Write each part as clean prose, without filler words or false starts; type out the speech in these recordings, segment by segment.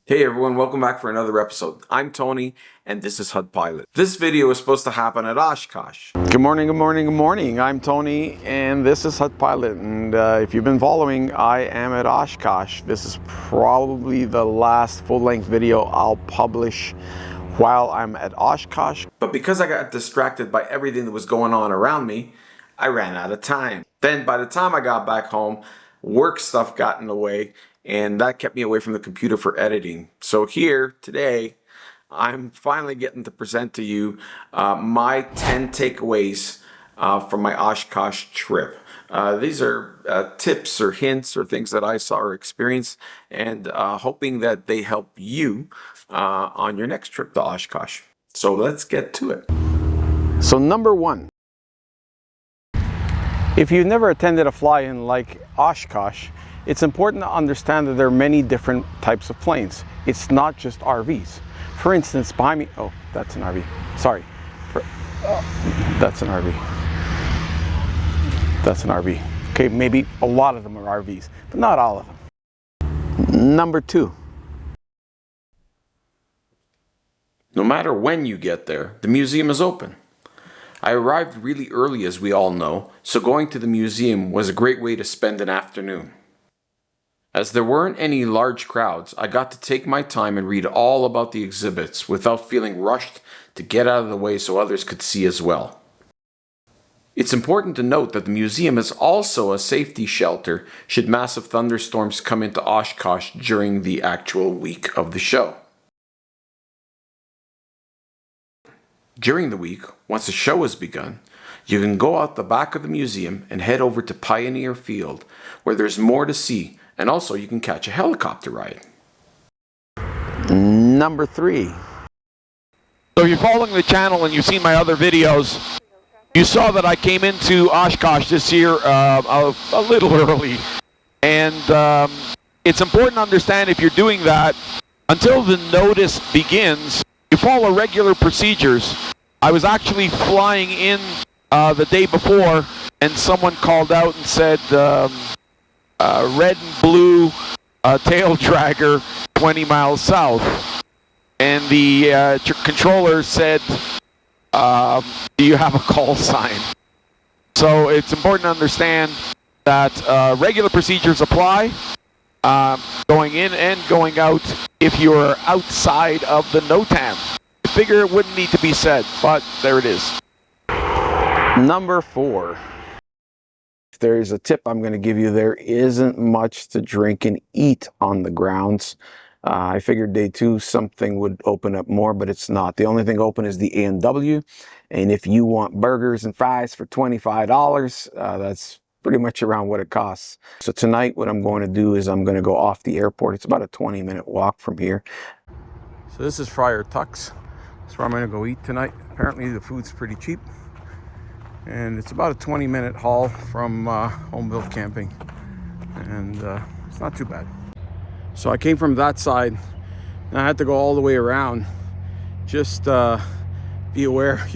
Hey everyone, welcome back for another episode. I'm Tony and this is HUD Pilot. This video is supposed to happen at Oshkosh. Good morning, good morning, good morning. I'm Tony and this is HUD Pilot. And if you've been following, I am at Oshkosh. This is probably the last full-length video I'll publish while I'm at Oshkosh. But because I got distracted by everything that was going on around me, I ran out of time. Then by the time I got back home, work stuff got in the way and that kept me away from the computer for editing. So here today, I'm finally getting to present to you my 10 takeaways from my Oshkosh trip. These are tips or hints or things that I saw or experienced, and hoping that they help you on your next trip to Oshkosh. So let's get to it. So number one, if you've never attended a fly-in like Oshkosh, it's important to understand that there are many different types of planes. It's not just RVs. For instance, behind me, oh, that's an RV. Sorry. That's an RV. That's an RV. Okay, maybe a lot of them are RVs, but not all of them. Number two. No matter when you get there, the museum is open. I arrived really early, as we all know, so going to the museum was a great way to spend an afternoon. As there weren't any large crowds, I got to take my time and read all about the exhibits without feeling rushed to get out of the way so others could see as well. It's important to note that the museum is also a safety shelter should massive thunderstorms come into Oshkosh during the actual week of the show. During the week, once the show has begun, you can go out the back of the museum and head over to Pioneer Field, where there's more to see, and also you can catch a helicopter ride. Number three. So if you're following the channel and you've seen my other videos, you saw that I came into Oshkosh this year a little early. And it's important to understand if you're doing that, until the notice begins, you follow regular procedures. I was actually flying in the day before and someone called out and said, red and blue tail dragger 20 miles south. And the controller said, do you have a call sign? So it's important to understand that regular procedures apply, going in and going out if you're outside of the NOTAM. I figure it wouldn't need to be said, but there it is. Number four. If there's a tip I'm going to give you, there isn't much to drink and eat on the grounds. I figured day two something would open up more, but it's not. The only thing open is the A&W, and if you want burgers and fries for $25, that's pretty much around what it costs. So tonight what I'm going to do is I'm going to go off the airport. It's about a 20-minute walk from here. So this is Friar Tuck's. That's where I'm going to go eat tonight. Apparently the food's pretty cheap. And it's about a 20-minute haul from home-built camping. And it's not too bad. So I came from that side, and I had to go all the way around. Just be aware,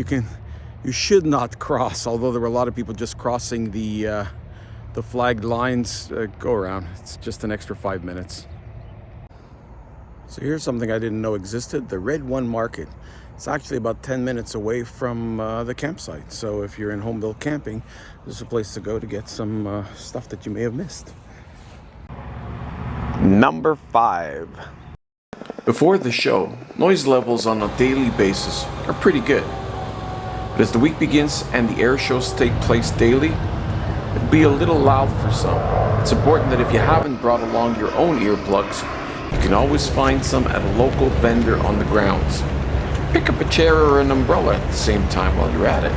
you should not cross, although there were a lot of people just crossing the flagged lines. Go around. It's just an extra 5 minutes. So here's something I didn't know existed, the Red One Market. It's actually about 10 minutes away from the campsite. So if you're in home-built camping, this is a place to go to get some stuff that you may have missed. Number five. Before the show, noise levels on a daily basis are pretty good. But as the week begins and the air shows take place daily, it'll be a little loud for some. It's important that if you haven't brought along your own earplugs, you can always find some at a local vendor on the grounds. Pick up a chair or an umbrella at the same time while you're at it.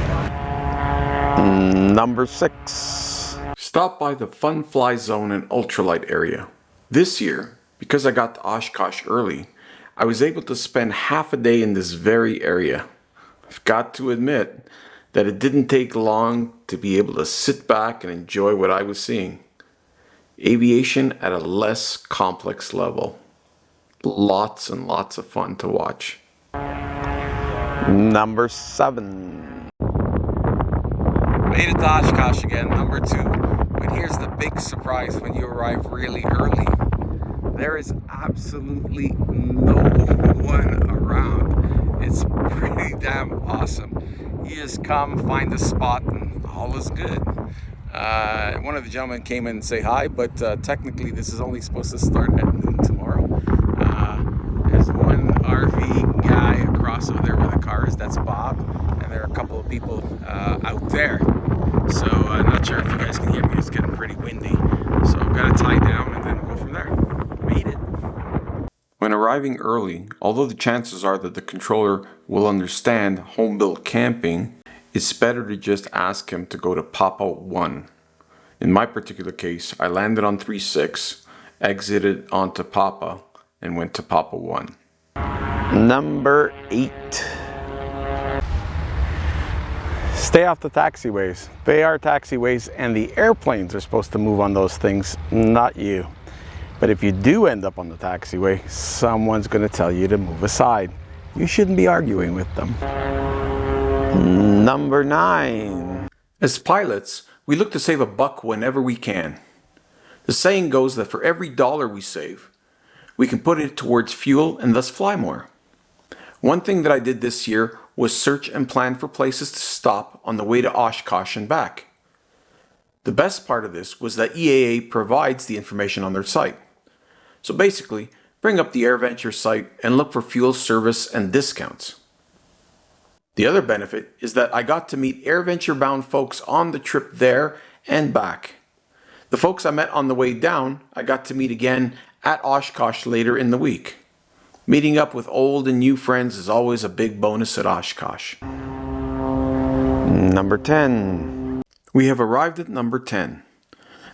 Number six. Stop by the Funfly Zone and ultralight area. This year, because I got to Oshkosh early, I was able to spend half a day in this very area. I've got to admit that it didn't take long to be able to sit back and enjoy what I was seeing. Aviation at a less complex level. Lots and lots of fun to watch. Number seven. Made it to Oshkosh again, number two. But here's the big surprise when you arrive really early. There is absolutely no one around. It's pretty damn awesome. You just come, find a spot, and all is good. One of the gentlemen came in and say hi, but technically this is only supposed to start at noon tomorrow. There's one RV guy across over there where the car is, that's Bob, and there are a couple of people out there. So I'm not sure if you guys can hear me, it's getting pretty windy. So I've got to tie down and then we'll go from there. Made it. When arriving early, although the chances are that the controller will understand home-built camping, it's better to just ask him to go to Papa 1. In my particular case, I landed on 3-6, exited onto Papa, and went to Papa 1. Number 8. Stay off the taxiways. They are taxiways, and the airplanes are supposed to move on those things, not you. But if you do end up on the taxiway, someone's going to tell you to move aside. You shouldn't be arguing with them. Number 9. As pilots, we look to save a buck whenever we can. The saying goes that for every dollar we save, we can put it towards fuel and thus fly more. One thing that I did this year was search and plan for places to stop on the way to Oshkosh and back. The best part of this was that EAA provides the information on their site. So basically, bring up the AirVenture site and look for fuel service and discounts. The other benefit is that I got to meet AirVenture bound folks on the trip there and back. The folks I met on the way down, I got to meet again at Oshkosh later in the week. Meeting up with old and new friends is always a big bonus at Oshkosh. Number 10. We have arrived at number 10.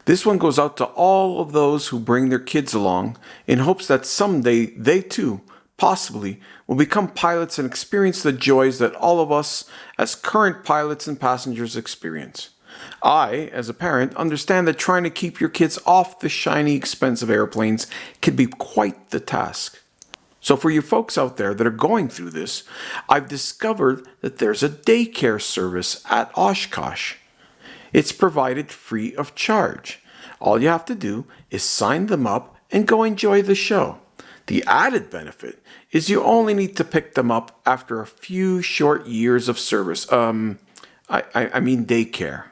This one goes out to all of those who bring their kids along in hopes that someday they too, possibly, will become pilots and experience the joys that all of us as current pilots and passengers experience. I, as a parent, understand that trying to keep your kids off the shiny, expensive airplanes can be quite the task. So for you folks out there that are going through this, I've discovered that there's a daycare service at Oshkosh. It's provided free of charge. All you have to do is sign them up and go enjoy the show. The added benefit is you only need to pick them up after a few short years of service. I mean daycare.